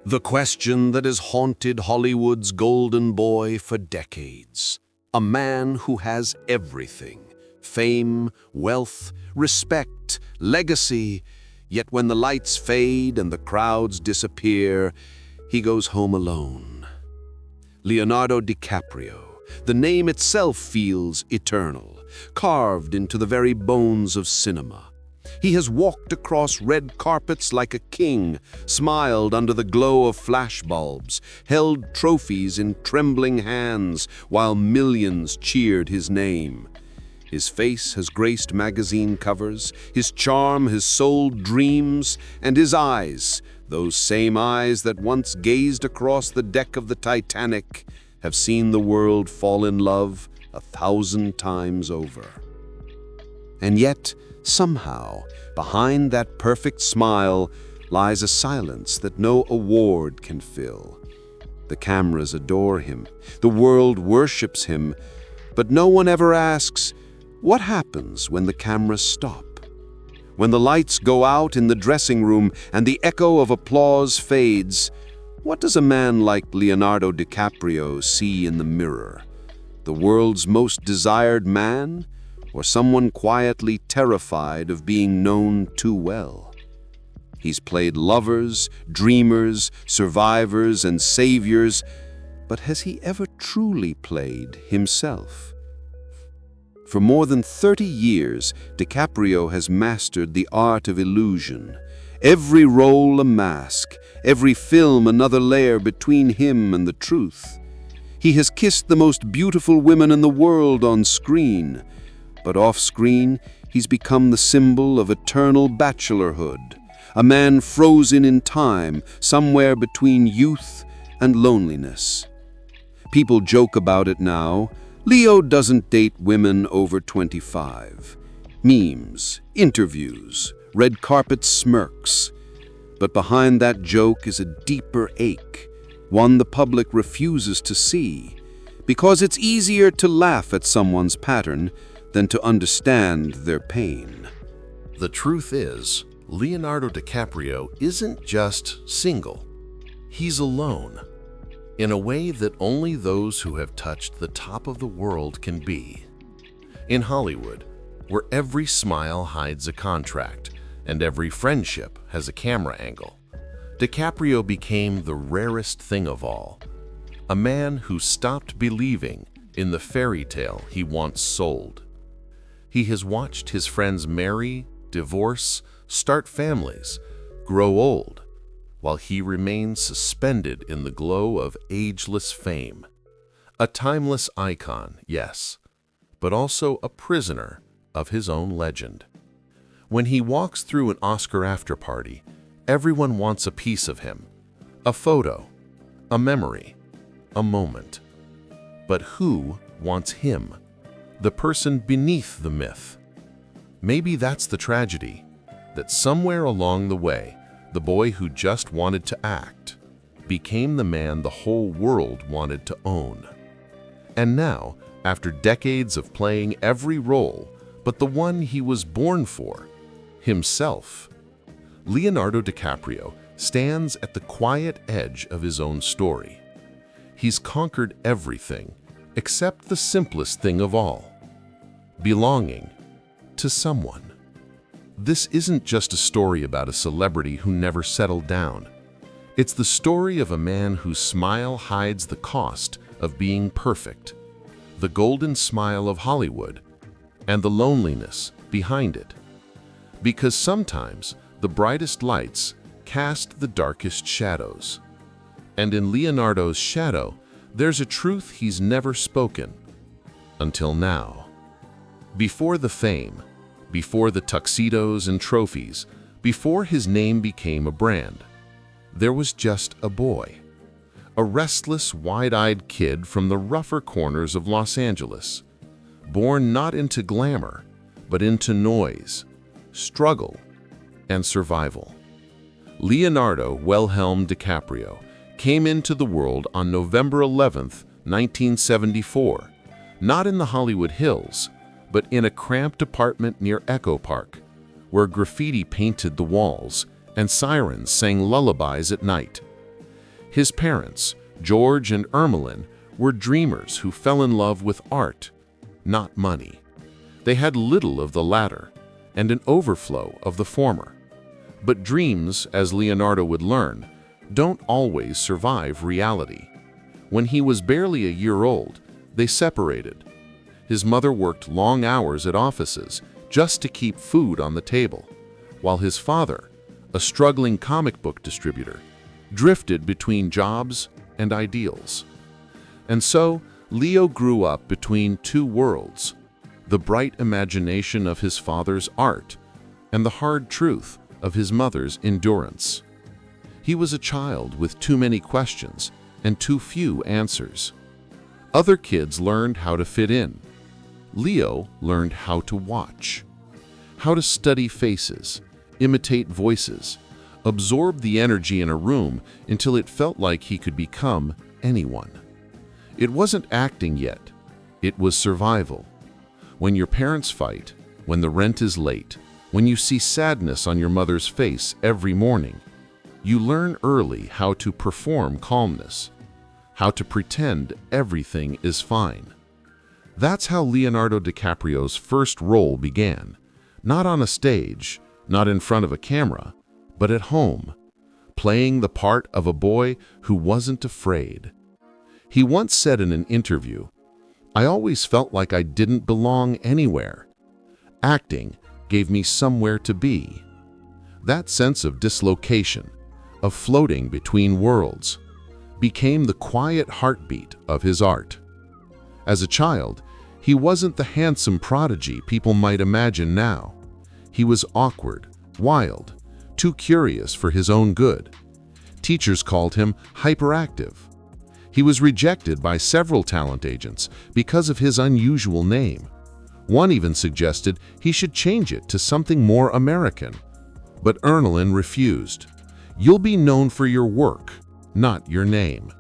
The question that has haunted Hollywood's golden boy for decades. A man who has everything: fame, wealth, respect, legacy. Yet when the lights fade and the crowds disappear, he goes home alone. Leonardo DiCaprio. The name itself feels eternal, carved into the very bones of cinema. He has walked across red carpets like a king, smiled under the glow of flashbulbs, held trophies in trembling hands while millions cheered his name. His face has graced magazine covers, his charm has sold dreams, and his eyes, those same eyes that once gazed across the deck of the Titanic, have seen the world fall in love 1,000 times over. And yet, somehow, behind that perfect smile lies a silence that no award can fill. The cameras adore him, the world worships him, but no one ever asks, what happens when the cameras stop? When the lights go out in the dressing room and the echo of applause fades, what does a man like Leonardo DiCaprio see in the mirror? The world's most desired man? Or someone quietly terrified of being known too well? He's played lovers, dreamers, survivors, and saviors, but has he ever truly played himself? For more than 30 years, DiCaprio has mastered the art of illusion. Every role a mask, every film another layer between him and the truth. He has kissed the most beautiful women in the world on screen, but off-screen, he's become the symbol of eternal bachelorhood, a man frozen in time, somewhere between youth and loneliness. People joke about it now. Leo doesn't date women over 25. Memes, interviews, red carpet smirks. But behind that joke is a deeper ache, one the public refuses to see, because it's easier to laugh at someone's pattern than to understand their pain. The truth is, Leonardo DiCaprio isn't just single. He's alone, in a way that only those who have touched the top of the world can be. In Hollywood, where every smile hides a contract and every friendship has a camera angle, DiCaprio became the rarest thing of all, a man who stopped believing in the fairy tale he once sold. He has watched his friends marry, divorce, start families, grow old, while he remains suspended in the glow of ageless fame. A timeless icon, yes, but also a prisoner of his own legend. When he walks through an Oscar after-party, everyone wants a piece of him, a photo, a memory, a moment. But who wants him? The person beneath the myth. Maybe that's the tragedy, that somewhere along the way, the boy who just wanted to act became the man the whole world wanted to own. And now, after decades of playing every role but the one he was born for, himself, Leonardo DiCaprio stands at the quiet edge of his own story. He's conquered everything except the simplest thing of all: belonging to someone. This isn't just a story about a celebrity who never settled down. It's the story of a man whose smile hides the cost of being perfect, the golden smile of Hollywood, and the loneliness behind it. Because sometimes the brightest lights cast the darkest shadows. And in Leonardo's shadow, there's a truth he's never spoken until now. Before the fame, before the tuxedos and trophies, before his name became a brand, there was just a boy, a restless, wide-eyed kid from the rougher corners of Los Angeles, born not into glamour, but into noise, struggle, and survival. Leonardo Wilhelm DiCaprio came into the world on November 11th, 1974, not in the Hollywood Hills, but in a cramped apartment near Echo Park, where graffiti painted the walls and sirens sang lullabies at night. His parents, George and Ermeline, were dreamers who fell in love with art, not money. They had little of the latter and an overflow of the former. But dreams, as Leonardo would learn, don't always survive reality. When he was barely a year old, they separated. His mother worked long hours at offices just to keep food on the table, while his father, a struggling comic book distributor, drifted between jobs and ideals. And so, Leo grew up between two worlds, the bright imagination of his father's art and the hard truth of his mother's endurance. He was a child with too many questions and too few answers. Other kids learned how to fit in. Leo learned how to watch, how to study faces, imitate voices, absorb the energy in a room until it felt like he could become anyone. It wasn't acting yet, it was survival. When your parents fight, when the rent is late, when you see sadness on your mother's face every morning, you learn early how to perform calmness, how to pretend everything is fine. That's how Leonardo DiCaprio's first role began, not on a stage, not in front of a camera, but at home, playing the part of a boy who wasn't afraid. He once said in an interview, "I always felt like I didn't belong anywhere. Acting gave me somewhere to be." That sense of dislocation, of floating between worlds, became the quiet heartbeat of his art. As a child, he wasn't the handsome prodigy people might imagine now. He was awkward, wild, too curious for his own good. Teachers called him hyperactive. He was rejected by several talent agents because of his unusual name. One even suggested he should change it to something more American. But Ermeline refused. "You'll be known for your work, not your name."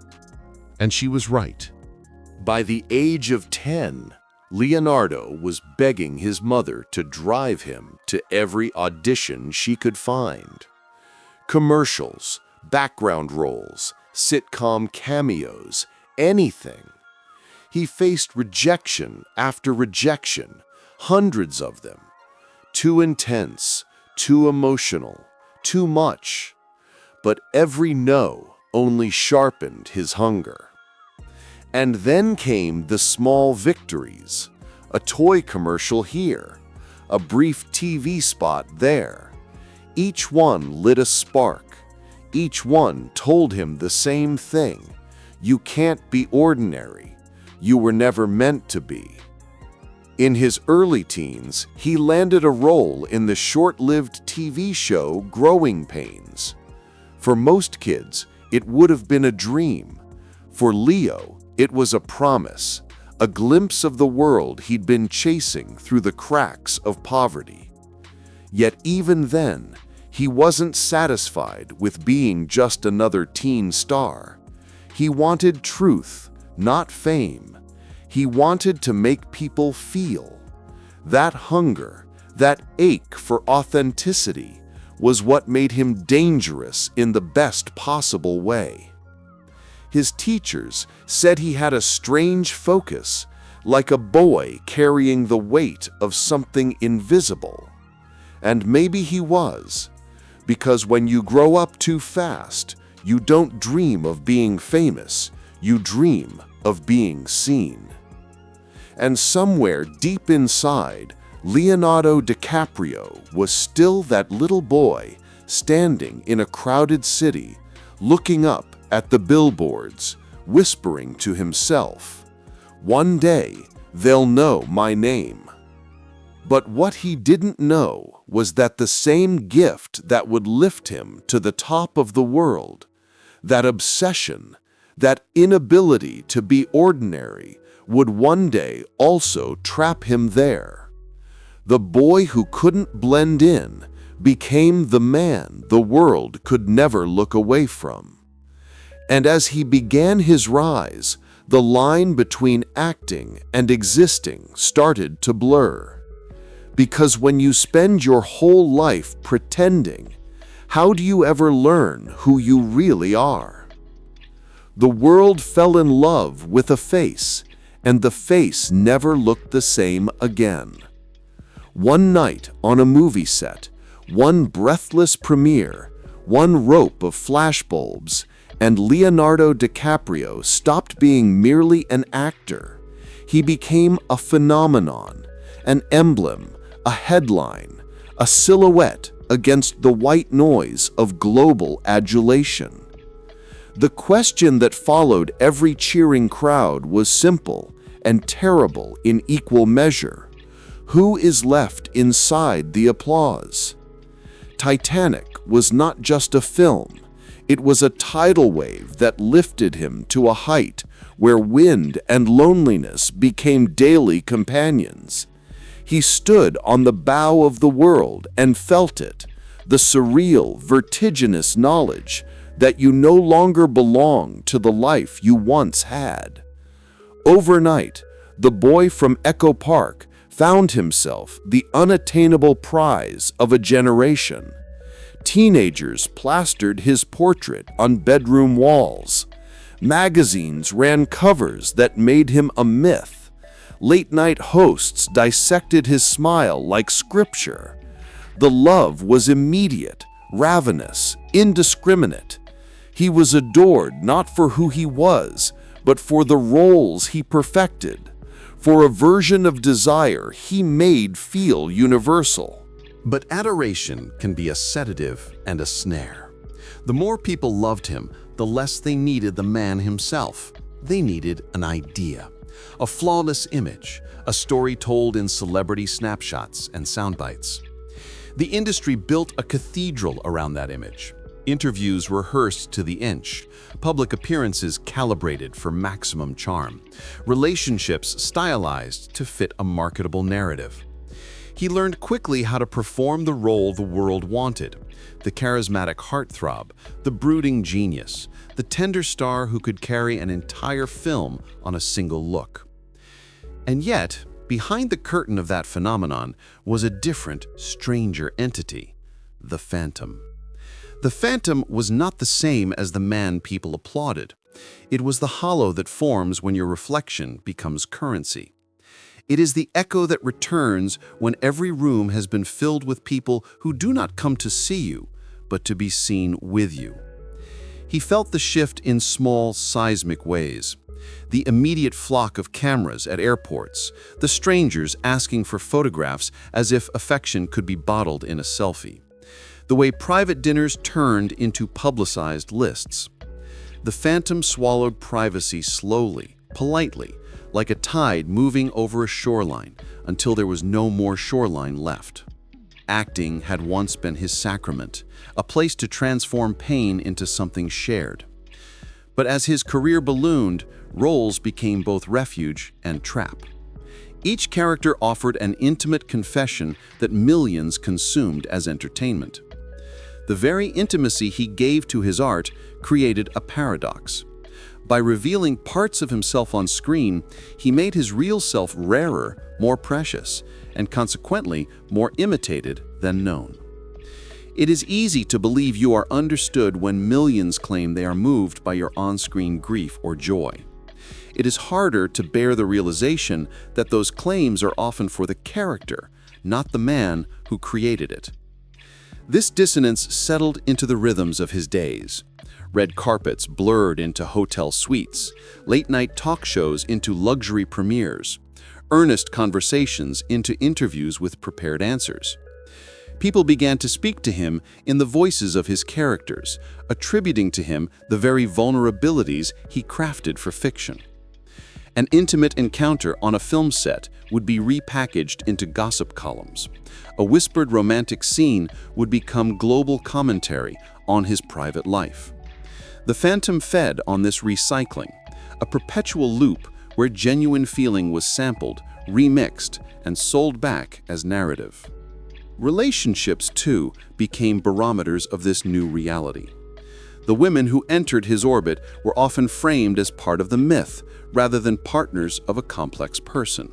And she was right. By the age of 10, Leonardo was begging his mother to drive him to every audition she could find. Commercials, background roles, sitcom cameos, anything. He faced rejection after rejection, hundreds of them. Too intense, too emotional, too much. But every no only sharpened his hunger. And then came the small victories, a toy commercial here, a brief TV spot there. Each one lit a spark. Each one told him the same thing. You can't be ordinary. You were never meant to be. In his early teens, he landed a role in the short-lived TV show Growing Pains. For most kids, it would have been a dream. For Leo, it was a promise, a glimpse of the world he'd been chasing through the cracks of poverty. Yet even then, he wasn't satisfied with being just another teen star. He wanted truth, not fame. He wanted to make people feel. That hunger, that ache for authenticity, was what made him dangerous in the best possible way. His teachers said he had a strange focus, like a boy carrying the weight of something invisible. And maybe he was, because when you grow up too fast, you don't dream of being famous, you dream of being seen. And somewhere deep inside, Leonardo DiCaprio was still that little boy standing in a crowded city, looking up at the billboards, whispering to himself, "One day, they'll know my name." But what he didn't know was that the same gift that would lift him to the top of the world, that obsession, that inability to be ordinary, would one day also trap him there. The boy who couldn't blend in became the man the world could never look away from. And as he began his rise, the line between acting and existing started to blur. Because when you spend your whole life pretending, how do you ever learn who you really are? The world fell in love with a face, and the face never looked the same again. One night on a movie set, one breathless premiere, one rope of flashbulbs, and Leonardo DiCaprio stopped being merely an actor. He became a phenomenon, an emblem, a headline, a silhouette against the white noise of global adulation. The question that followed every cheering crowd was simple and terrible in equal measure. Who is left inside the applause? Titanic was not just a film. It was a tidal wave that lifted him to a height where wind and loneliness became daily companions. He stood on the bow of the world and felt it, the surreal, vertiginous knowledge that you no longer belong to the life you once had. Overnight, the boy from Echo Park found himself the unattainable prize of a generation. Teenagers plastered his portrait on bedroom walls. Magazines ran covers that made him a myth. Late-night hosts dissected his smile like scripture. The love was immediate, ravenous, indiscriminate. He was adored not for who he was, but for the roles he perfected, for a version of desire he made feel universal. But adoration can be a sedative and a snare. The more people loved him, the less they needed the man himself. They needed an idea, a flawless image, a story told in celebrity snapshots and soundbites. The industry built a cathedral around that image. Interviews rehearsed to the inch, public appearances calibrated for maximum charm, relationships stylized to fit a marketable narrative. He learned quickly how to perform the role the world wanted: the charismatic heartthrob, the brooding genius, the tender star who could carry an entire film on a single look. And yet, behind the curtain of that phenomenon was a different, stranger entity: the Phantom. The Phantom was not the same as the man people applauded. It was the hollow that forms when your reflection becomes currency. It is the echo that returns when every room has been filled with people who do not come to see you, but to be seen with you. He felt the shift in small, seismic ways. The immediate flock of cameras at airports, the strangers asking for photographs as if affection could be bottled in a selfie. The way private dinners turned into publicized lists. The Phantom swallowed privacy slowly, politely, like a tide moving over a shoreline until there was no more shoreline left. Acting had once been his sacrament, a place to transform pain into something shared. But as his career ballooned, roles became both refuge and trap. Each character offered an intimate confession that millions consumed as entertainment. The very intimacy he gave to his art created a paradox. By revealing parts of himself on screen, he made his real self rarer, more precious, and consequently more imitated than known. It is easy to believe you are understood when millions claim they are moved by your on-screen grief or joy. It is harder to bear the realization that those claims are often for the character, not the man who created it. This dissonance settled into the rhythms of his days. Red carpets blurred into hotel suites, late-night talk shows into luxury premieres, earnest conversations into interviews with prepared answers. People began to speak to him in the voices of his characters, attributing to him the very vulnerabilities he crafted for fiction. An intimate encounter on a film set would be repackaged into gossip columns. A whispered romantic scene would become global commentary on his private life. The Phantom fed on this recycling, a perpetual loop where genuine feeling was sampled, remixed, and sold back as narrative. Relationships, too, became barometers of this new reality. The women who entered his orbit were often framed as part of the myth, rather than partners of a complex person.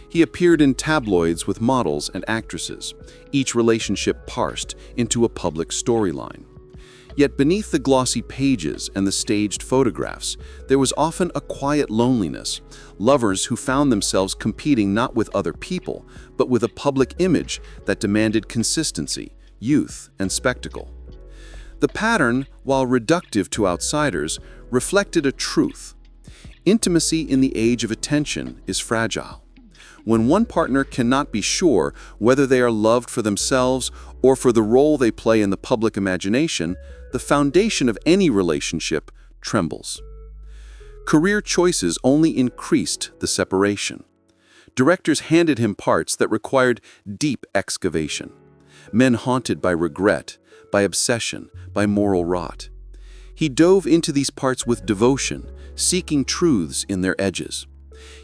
He appeared in tabloids with models and actresses, each relationship parsed into a public storyline. Yet beneath the glossy pages and the staged photographs, there was often a quiet loneliness, lovers who found themselves competing not with other people, but with a public image that demanded consistency, youth, and spectacle. The pattern, while reductive to outsiders, reflected a truth. Intimacy in the age of attention is fragile. When one partner cannot be sure whether they are loved for themselves or for the role they play in the public imagination, the foundation of any relationship trembles. Career choices only increased the separation. Directors handed him parts that required deep excavation. Men haunted by regret, by obsession, by moral rot. He dove into these parts with devotion, seeking truths in their edges.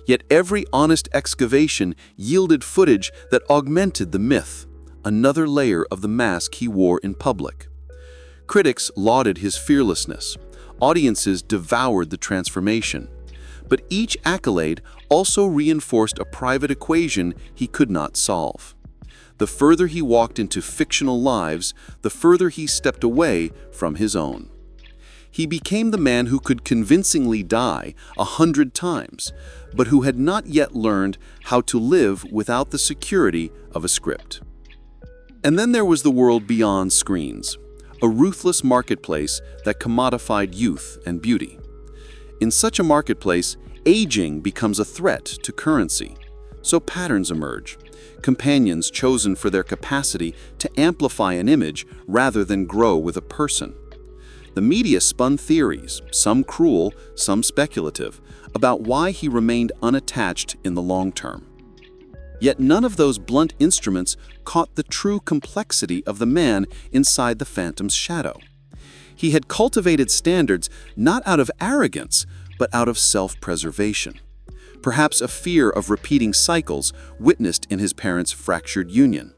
Yet every honest excavation yielded footage that augmented the myth, another layer of the mask he wore in public. Critics lauded his fearlessness. Audiences devoured the transformation. But each accolade also reinforced a private equation he could not solve. The further he walked into fictional lives, the further he stepped away from his own. He became the man who could convincingly die 100 times, but who had not yet learned how to live without the security of a script. And then there was the world beyond screens, a ruthless marketplace that commodified youth and beauty. In such a marketplace, aging becomes a threat to currency. So patterns emerge, companions chosen for their capacity to amplify an image rather than grow with a person. The media spun theories, some cruel, some speculative, about why he remained unattached in the long term. Yet none of those blunt instruments caught the true complexity of the man inside the phantom's shadow. He had cultivated standards not out of arrogance, but out of self-preservation. Perhaps a fear of repeating cycles witnessed in his parents' fractured union.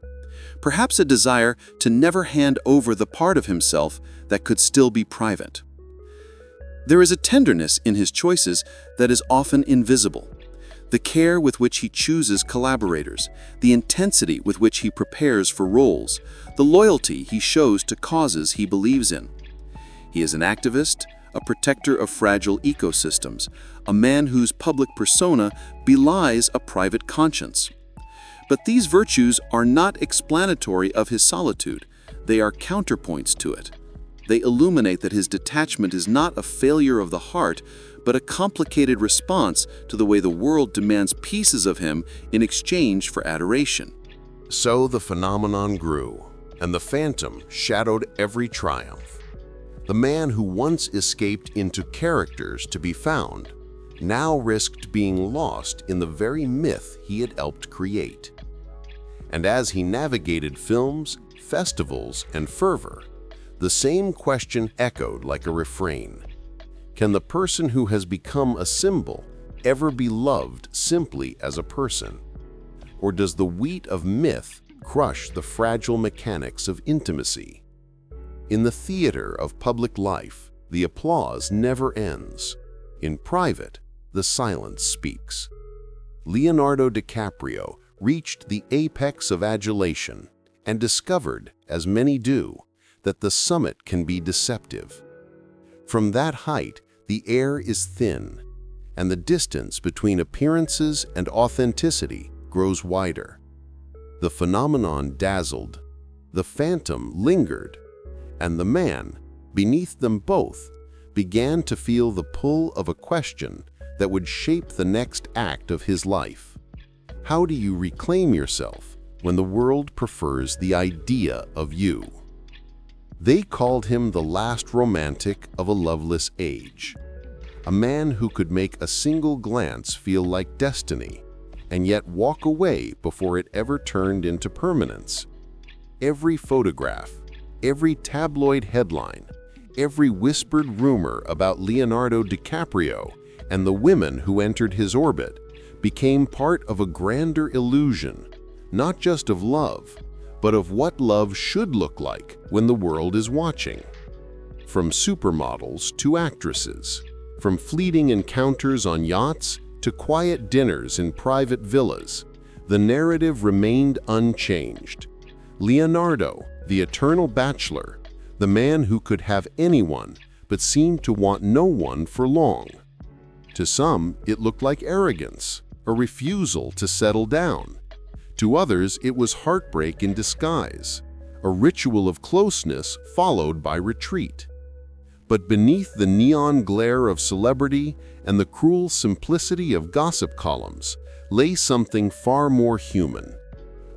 Perhaps a desire to never hand over the part of himself that could still be private. There is a tenderness in his choices that is often invisible. The care with which he chooses collaborators, the intensity with which he prepares for roles, the loyalty he shows to causes he believes in. He is an activist, a protector of fragile ecosystems, a man whose public persona belies a private conscience. But these virtues are not explanatory of his solitude. They are counterpoints to it. They illuminate that his detachment is not a failure of the heart, but a complicated response to the way the world demands pieces of him in exchange for adoration. So the phenomenon grew, and the phantom shadowed every triumph. The man who once escaped into characters to be found now risked being lost in the very myth he had helped create. And as he navigated films, festivals, and fervor, the same question echoed like a refrain. Can the person who has become a symbol ever be loved simply as a person? Or does the wheat of myth crush the fragile mechanics of intimacy? In the theater of public life, the applause never ends. In private, the silence speaks. Leonardo DiCaprio reached the apex of adulation and discovered, as many do, that the summit can be deceptive. From that height, the air is thin, and the distance between appearances and authenticity grows wider. The phenomenon dazzled, the phantom lingered, and the man, beneath them both, began to feel the pull of a question that would shape the next act of his life. How do you reclaim yourself when the world prefers the idea of you? They called him the last romantic of a loveless age, a man who could make a single glance feel like destiny, and yet walk away before it ever turned into permanence. Every photograph, every tabloid headline, every whispered rumor about Leonardo DiCaprio and the women who entered his orbit became part of a grander illusion, not just of love, but of what love should look like when the world is watching. From supermodels to actresses, from fleeting encounters on yachts to quiet dinners in private villas, the narrative remained unchanged. Leonardo, the eternal bachelor, the man who could have anyone but seemed to want no one for long. To some, it looked like arrogance, a refusal to settle down. To others, it was heartbreak in disguise, a ritual of closeness followed by retreat. But beneath the neon glare of celebrity and the cruel simplicity of gossip columns lay something far more human.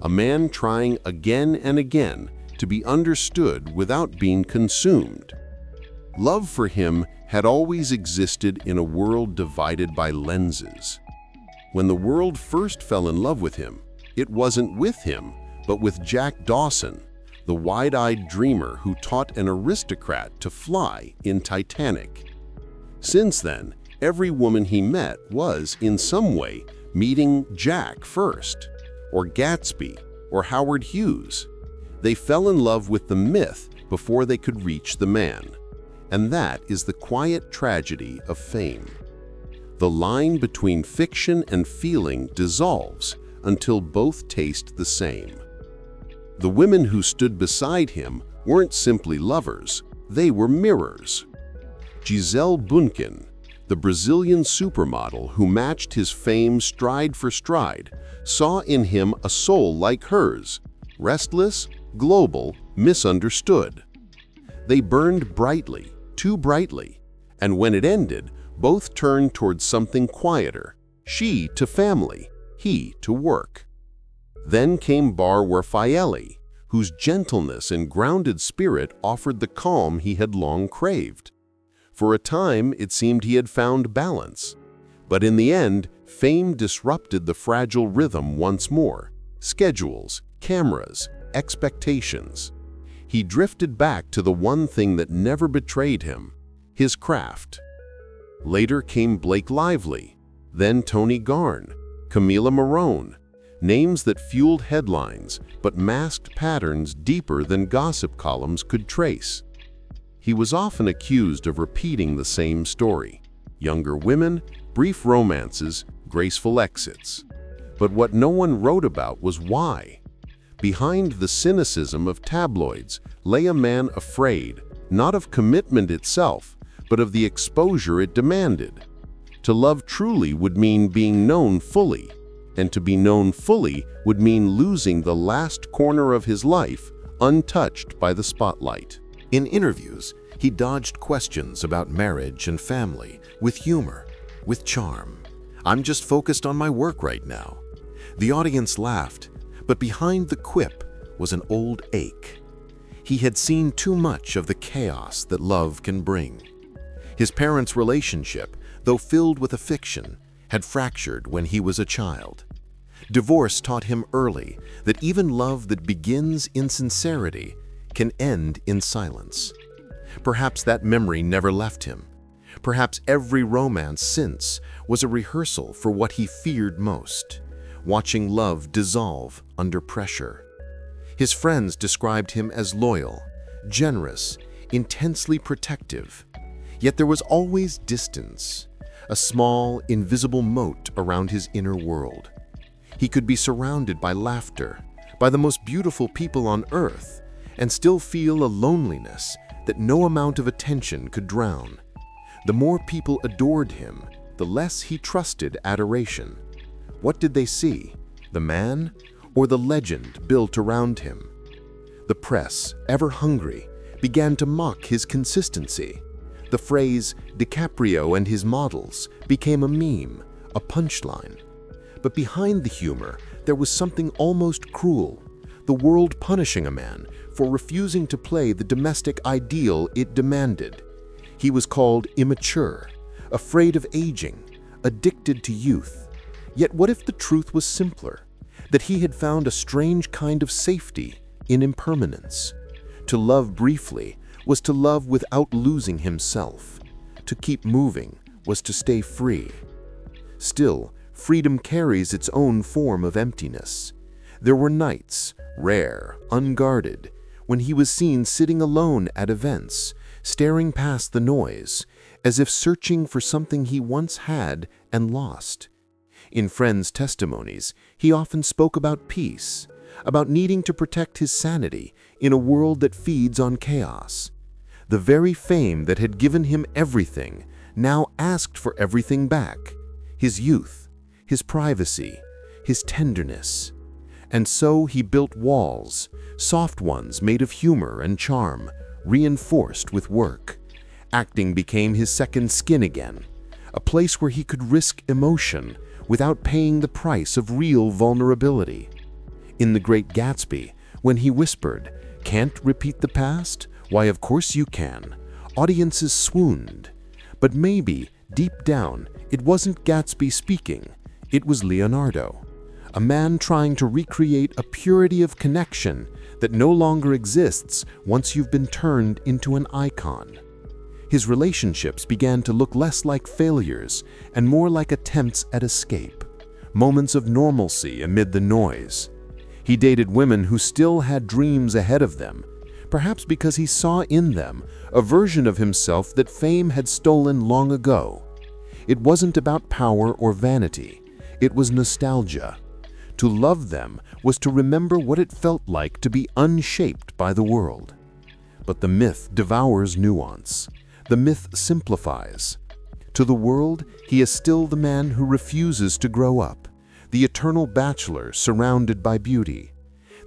A man trying again and again to be understood without being consumed. Love for him had always existed in a world divided by lenses. When the world first fell in love with him, it wasn't with him, but with Jack Dawson, the wide-eyed dreamer who taught an aristocrat to fly in Titanic. Since then, every woman he met was, in some way, meeting Jack first, or Gatsby, or Howard Hughes. They fell in love with the myth before they could reach the man. And that is the quiet tragedy of fame. The line between fiction and feeling dissolves until both taste the same. The women who stood beside him weren't simply lovers, they were mirrors. Gisele Bündchen, the Brazilian supermodel who matched his fame stride for stride, saw in him a soul like hers, restless, global, misunderstood. They burned brightly, too brightly, and when it ended, both turned towards something quieter, she to family, he to work. Then came Bar Raffaelli, whose gentleness and grounded spirit offered the calm he had long craved. For a time, it seemed he had found balance. But in the end, fame disrupted the fragile rhythm once more. Schedules, cameras, expectations. He drifted back to the one thing that never betrayed him, his craft. Later came Blake Lively, then Tony Garn, Camila Morrone, names that fueled headlines but masked patterns deeper than gossip columns could trace. He was often accused of repeating the same story: younger women, brief romances, graceful exits. But what no one wrote about was why. Behind the cynicism of tabloids lay a man afraid, not of commitment itself, but of the exposure it demanded. To love truly would mean being known fully, and to be known fully would mean losing the last corner of his life untouched by the spotlight. In interviews, he dodged questions about marriage and family with humor, with charm. "I'm just focused on my work right now." The audience laughed, but behind the quip was an old ache. He had seen too much of the chaos that love can bring. His parents' relationship, though filled with affection, had fractured when he was a child. Divorce taught him early that even love that begins in sincerity can end in silence. Perhaps that memory never left him. Perhaps every romance since was a rehearsal for what he feared most: watching love dissolve under pressure. His friends described him as loyal, generous, intensely protective. Yet there was always distance, a small, invisible moat around his inner world. He could be surrounded by laughter, by the most beautiful people on earth, and still feel a loneliness that no amount of attention could drown. The more people adored him, the less he trusted adoration. What did they see? The man or the legend built around him? The press, ever hungry, began to mock his consistency. The phrase "DiCaprio and his models" became a meme, a punchline. But behind the humor, there was something almost cruel: the world punishing a man for refusing to play the domestic ideal it demanded. He was called immature, afraid of aging, addicted to youth. Yet what if the truth was simpler? That he had found a strange kind of safety in impermanence. To love briefly was to love without losing himself. To keep moving was to stay free. Still, freedom carries its own form of emptiness. There were nights, rare, unguarded, when he was seen sitting alone at events, staring past the noise, as if searching for something he once had and lost. In friends' testimonies, he often spoke about peace, about needing to protect his sanity in a world that feeds on chaos. The very fame that had given him everything now asked for everything back: his youth, his privacy, his tenderness. And so he built walls, soft ones made of humor and charm, reinforced with work. Acting became his second skin again, a place where he could risk emotion without paying the price of real vulnerability. In The Great Gatsby, when he whispered, "Can't repeat the past? Why, of course you can," audiences swooned. But maybe, deep down, it wasn't Gatsby speaking, it was Leonardo, a man trying to recreate a purity of connection that no longer exists once you've been turned into an icon. His relationships began to look less like failures and more like attempts at escape, moments of normalcy amid the noise. He dated women who still had dreams ahead of them, perhaps because he saw in them a version of himself that fame had stolen long ago. It wasn't about power or vanity, it was nostalgia. To love them was to remember what it felt like to be unshaped by the world. But the myth devours nuance. The myth simplifies. To the world, he is still the man who refuses to grow up, the eternal bachelor surrounded by beauty.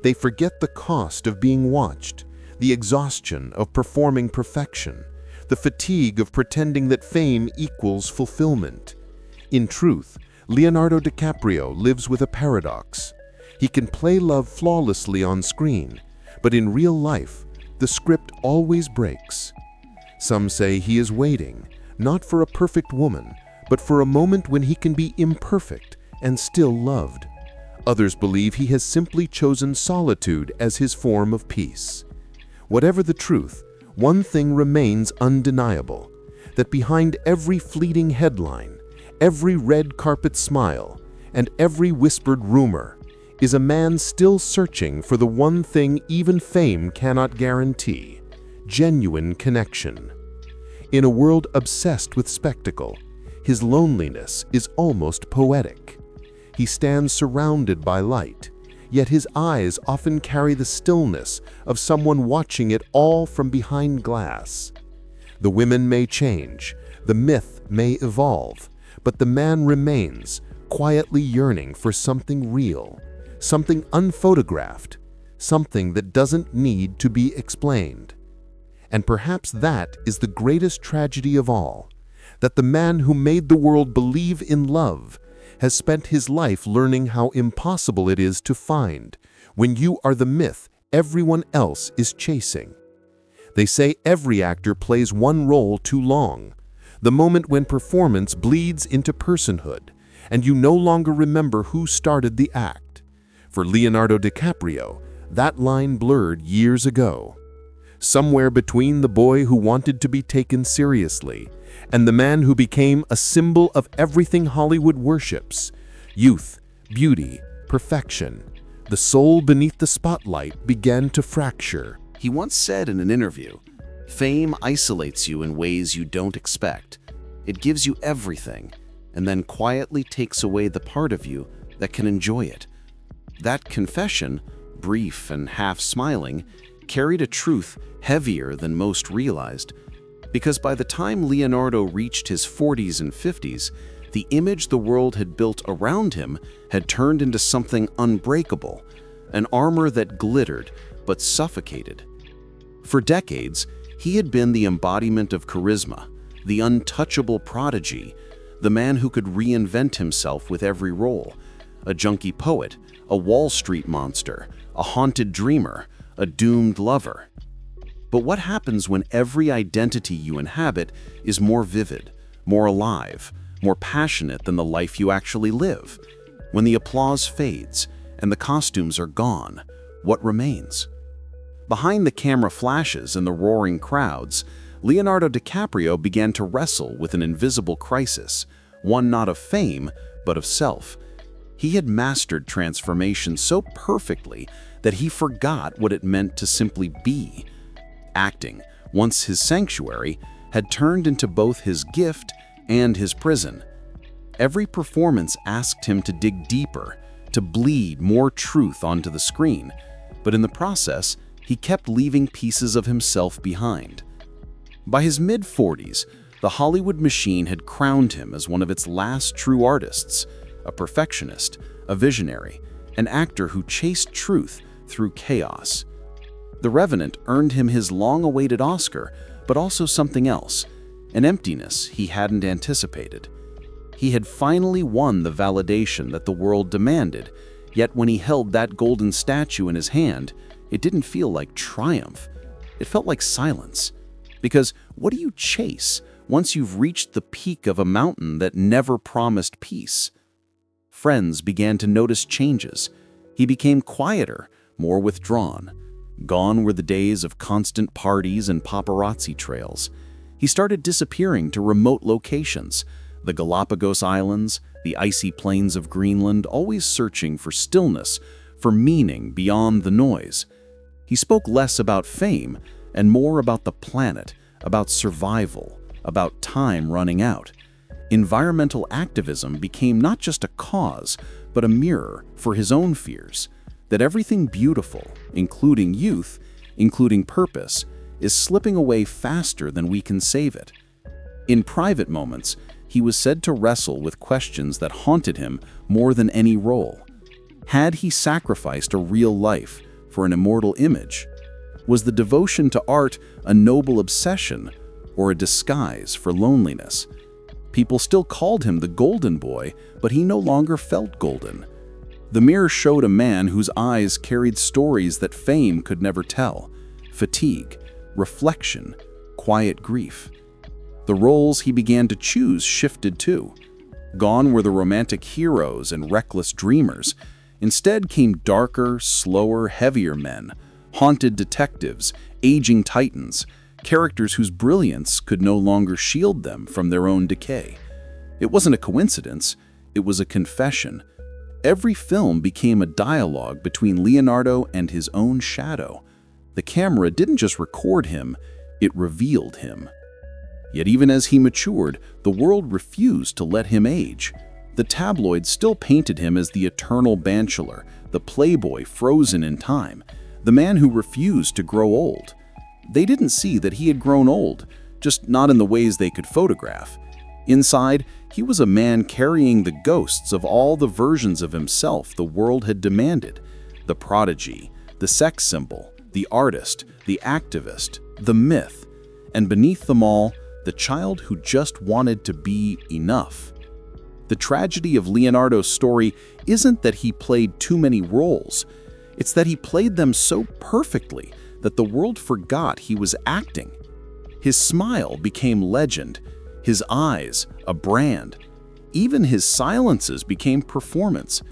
They forget the cost of being watched, the exhaustion of performing perfection, the fatigue of pretending that fame equals fulfillment. In truth, Leonardo DiCaprio lives with a paradox. He can play love flawlessly on screen, but in real life, the script always breaks. Some say he is waiting, not for a perfect woman, but for a moment when he can be imperfect and still loved. Others believe he has simply chosen solitude as his form of peace. Whatever the truth, one thing remains undeniable, that behind every fleeting headline, every red carpet smile, and every whispered rumor is a man still searching for the one thing even fame cannot guarantee: genuine connection. In a world obsessed with spectacle, his loneliness is almost poetic. He stands surrounded by light, yet his eyes often carry the stillness of someone watching it all from behind glass. The women may change, the myth may evolve, but the man remains, quietly yearning for something real, something unphotographed, something that doesn't need to be explained. And perhaps that is the greatest tragedy of all, that the man who made the world believe in love has spent his life learning how impossible it is to find when you are the myth everyone else is chasing. They say every actor plays one role too long, the moment when performance bleeds into personhood, and you no longer remember who started the act. For Leonardo DiCaprio, that line blurred years ago. Somewhere between the boy who wanted to be taken seriously and the man who became a symbol of everything Hollywood worships: youth, beauty, perfection. The soul beneath the spotlight began to fracture. He once said in an interview, "Fame isolates you in ways you don't expect. It gives you everything, and then quietly takes away the part of you that can enjoy it." That confession, brief and half-smiling, carried a truth heavier than most realized, because by the time Leonardo reached his 40s and 50s, the image the world had built around him had turned into something unbreakable, an armor that glittered but suffocated. For decades, he had been the embodiment of charisma, the untouchable prodigy, the man who could reinvent himself with every role: a junkie poet, a Wall Street monster, a haunted dreamer, a doomed lover. But what happens when every identity you inhabit is more vivid, more alive, more passionate than the life you actually live? When the applause fades and the costumes are gone, what remains? Behind the camera flashes and the roaring crowds, Leonardo DiCaprio began to wrestle with an invisible crisis, one not of fame, but of self. He had mastered transformation so perfectly that he forgot what it meant to simply be. Acting, once his sanctuary, had turned into both his gift and his prison. Every performance asked him to dig deeper, to bleed more truth onto the screen, but in the process, he kept leaving pieces of himself behind. By his mid-40s, the Hollywood machine had crowned him as one of its last true artists, a perfectionist, a visionary, an actor who chased truth through chaos. The Revenant earned him his long-awaited Oscar, but also something else, an emptiness he hadn't anticipated. He had finally won the validation that the world demanded, yet when he held that golden statue in his hand, it didn't feel like triumph. It felt like silence. Because what do you chase once you've reached the peak of a mountain that never promised peace? Friends began to notice changes. He became quieter, more withdrawn. Gone were the days of constant parties and paparazzi trails. He started disappearing to remote locations, the Galapagos Islands, the icy plains of Greenland, always searching for stillness, for meaning beyond the noise. He spoke less about fame and more about the planet, about survival, about time running out. Environmental activism became not just a cause, but a mirror for his own fears, that everything beautiful, including youth, including purpose, is slipping away faster than we can save it. In private moments, he was said to wrestle with questions that haunted him more than any role. Had he sacrificed a real life for an immortal image? Was the devotion to art a noble obsession or a disguise for loneliness? People still called him the Golden Boy, but he no longer felt golden. The mirror showed a man whose eyes carried stories that fame could never tell: fatigue, reflection, quiet grief. The roles he began to choose shifted too. Gone were the romantic heroes and reckless dreamers. Instead came darker, slower, heavier men, haunted detectives, aging titans, characters whose brilliance could no longer shield them from their own decay. It wasn't a coincidence, it was a confession. Every film became a dialogue between Leonardo and his own shadow. The camera didn't just record him, it revealed him. Yet even as he matured, the world refused to let him age. The tabloids still painted him as the eternal bachelor, the playboy frozen in time, the man who refused to grow old. They didn't see that he had grown old, just not in the ways they could photograph. Inside, he was a man carrying the ghosts of all the versions of himself the world had demanded: the prodigy, the sex symbol, the artist, the activist, the myth, and beneath them all, the child who just wanted to be enough. The tragedy of Leonardo's story isn't that he played too many roles. It's that he played them so perfectly that the world forgot he was acting. His smile became legend, his eyes a brand. Even his silences became performance.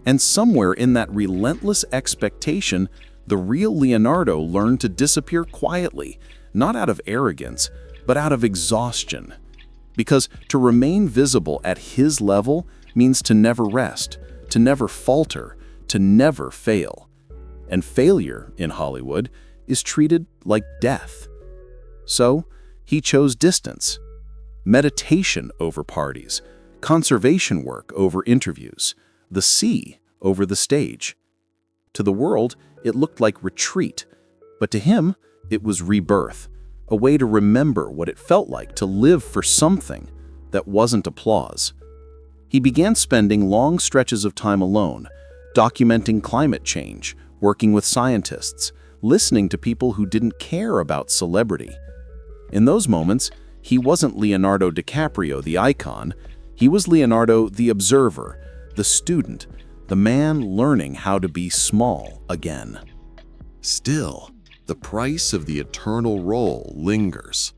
And somewhere in that relentless expectation, the real Leonardo learned to disappear quietly, not out of arrogance, but out of exhaustion. Because to remain visible at his level means to never rest, to never falter, to never fail. And failure in Hollywood is treated like death. So he chose distance, meditation over parties, conservation work over interviews, the sea over the stage. To the world, it looked like retreat, but to him, it was rebirth, a way to remember what it felt like to live for something that wasn't applause. He began spending long stretches of time alone, documenting climate change, working with scientists, listening to people who didn't care about celebrity. In those moments, he wasn't Leonardo DiCaprio, the icon. He was Leonardo, the observer, the student, the man learning how to be small again. Still, the price of the eternal role lingers.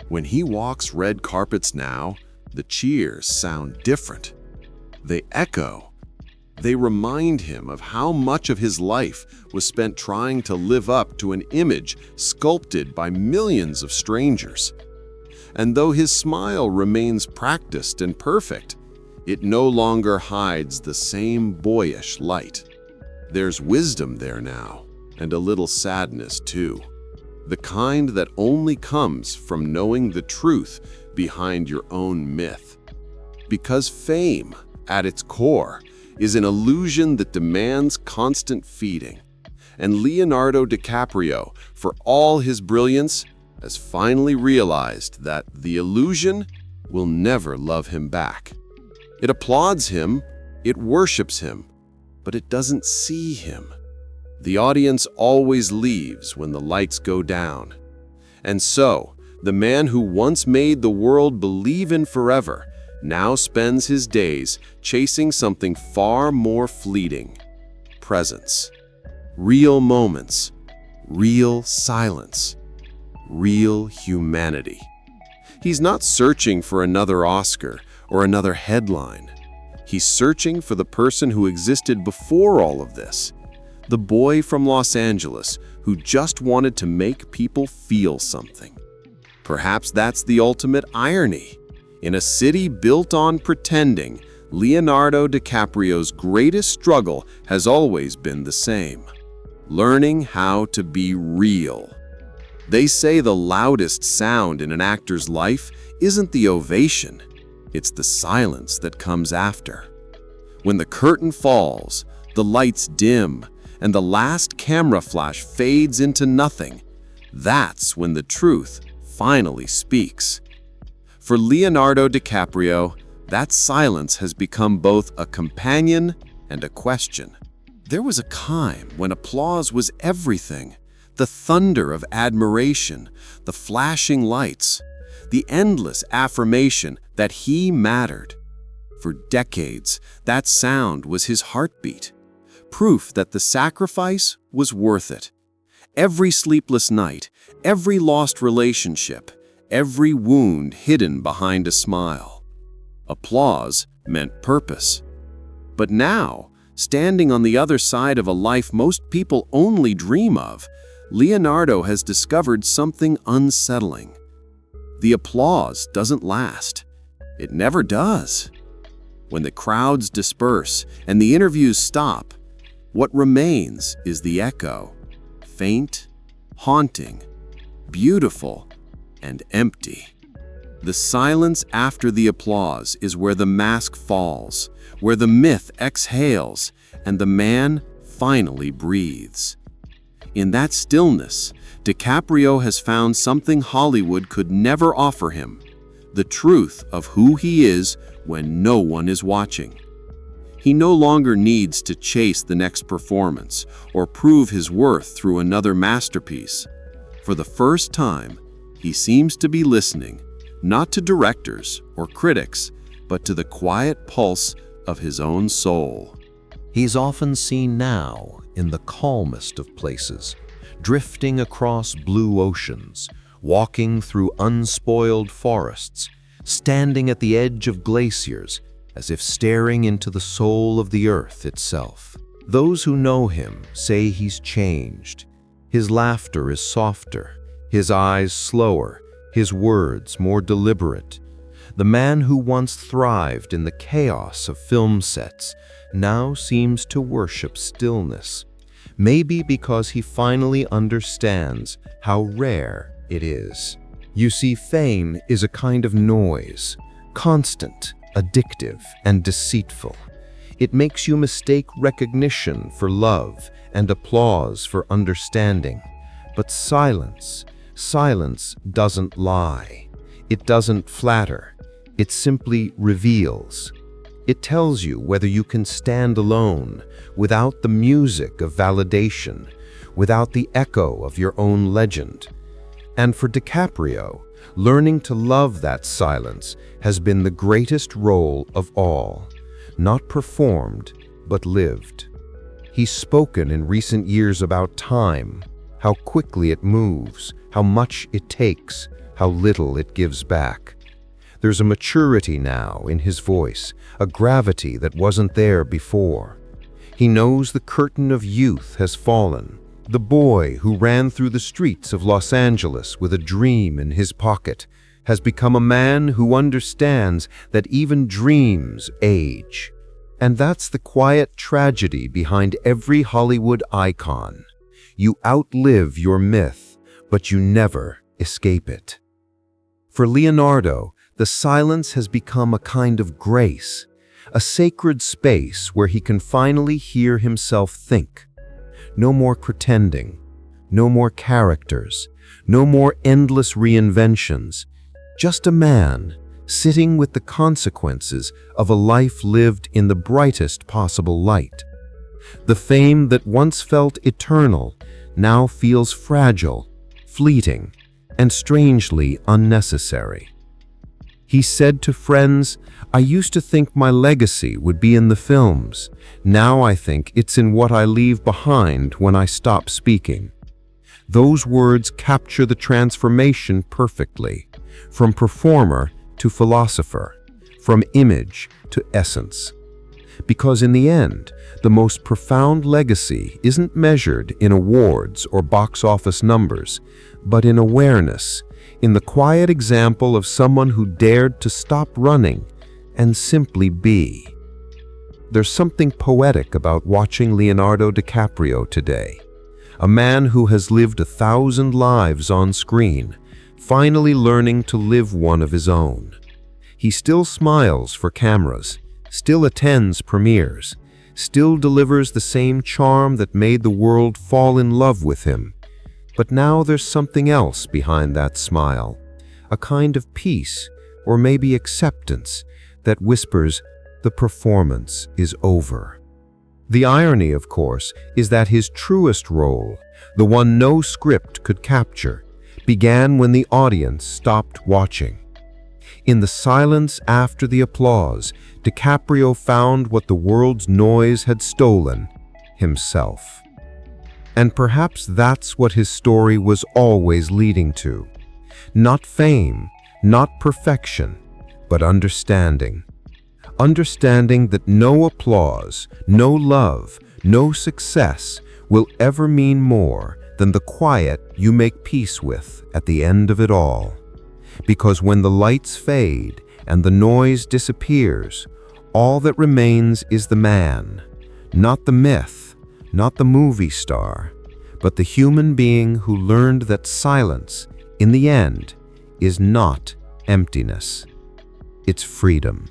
When he walks red carpets now, the cheers sound different. They echo. They remind him of how much of his life was spent trying to live up to an image sculpted by millions of strangers. And though his smile remains practiced and perfect, it no longer hides the same boyish light. There's wisdom there now, and a little sadness too. The kind that only comes from knowing the truth behind your own myth. Because fame, at its core, is an illusion that demands constant feeding. And Leonardo DiCaprio, for all his brilliance, has finally realized that the illusion will never love him back. It applauds him, it worships him, but it doesn't see him. The audience always leaves when the lights go down. And so, the man who once made the world believe in forever now spends his days chasing something far more fleeting: presence. Real moments, real silence, real humanity. He's not searching for another Oscar or another headline. He's searching for the person who existed before all of this. The boy from Los Angeles who just wanted to make people feel something. Perhaps that's the ultimate irony. In a city built on pretending, Leonardo DiCaprio's greatest struggle has always been the same: learning how to be real. They say the loudest sound in an actor's life isn't the ovation, it's the silence that comes after. When the curtain falls, the lights dim, and the last camera flash fades into nothing, that's when the truth finally speaks. For Leonardo DiCaprio, that silence has become both a companion and a question. There was a time when applause was everything: the thunder of admiration, the flashing lights, the endless affirmation that he mattered. For decades, that sound was his heartbeat, proof that the sacrifice was worth it. Every sleepless night, every lost relationship, every wound hidden behind a smile. Applause meant purpose. But now, standing on the other side of a life most people only dream of, Leonardo has discovered something unsettling. The applause doesn't last. It never does. When the crowds disperse and the interviews stop, what remains is the echo, faint, haunting, beautiful, and empty. The silence after the applause is where the mask falls, where the myth exhales, and the man finally breathes. In that stillness, DiCaprio has found something Hollywood could never offer him: the truth of who he is when no one is watching. He no longer needs to chase the next performance or prove his worth through another masterpiece. For the first time, he seems to be listening, not to directors or critics, but to the quiet pulse of his own soul. He's often seen now in the calmest of places, drifting across blue oceans, walking through unspoiled forests, standing at the edge of glaciers, as if staring into the soul of the earth itself. Those who know him say he's changed. His laughter is softer, his eyes slower, his words more deliberate. The man who once thrived in the chaos of film sets now seems to worship stillness, maybe because he finally understands how rare it is. You see, fame is a kind of noise, constant, addictive, and deceitful. It makes you mistake recognition for love and applause for understanding. But silence doesn't lie. It doesn't flatter. It simply reveals. It tells you whether you can stand alone, without the music of validation, without the echo of your own legend. And for DiCaprio, learning to love that silence has been the greatest role of all, not performed, but lived. He's spoken in recent years about time, how quickly it moves, how much it takes, how little it gives back. There's a maturity now in his voice, a gravity that wasn't there before. He knows the curtain of youth has fallen. The boy who ran through the streets of Los Angeles with a dream in his pocket has become a man who understands that even dreams age. And that's the quiet tragedy behind every Hollywood icon. You outlive your myth, but you never escape it. For Leonardo, the silence has become a kind of grace, a sacred space where he can finally hear himself think. No more pretending, no more characters, No more endless reinventions. Just a man sitting with the consequences of a life lived in the brightest possible light. The fame that once felt eternal now feels fragile, fleeting, and strangely unnecessary. He said to friends, "I used to think my legacy would be in the films. Now I think it's in what I leave behind when I stop speaking." Those words capture the transformation perfectly, from performer to philosopher, from image to essence. Because in the end, the most profound legacy isn't measured in awards or box office numbers, but in awareness, in the quiet example of someone who dared to stop running and simply be. There's something poetic about watching Leonardo DiCaprio today, a man who has lived 1,000 lives on screen, finally learning to live one of his own. He still smiles for cameras, still attends premieres, still delivers the same charm that made the world fall in love with him. But now there's something else behind that smile, a kind of peace, or maybe acceptance, that whispers, the performance is over. The irony, of course, is that his truest role, the one no script could capture, began when the audience stopped watching. In the silence after the applause, DiCaprio found what the world's noise had stolen, himself. And perhaps that's what his story was always leading to. Not fame, not perfection, but understanding. Understanding that no applause, no love, no success will ever mean more than the quiet you make peace with at the end of it all. Because when the lights fade and the noise disappears, all that remains is the man, not the myth, not the movie star, but the human being who learned that silence, in the end, is not emptiness. It's freedom.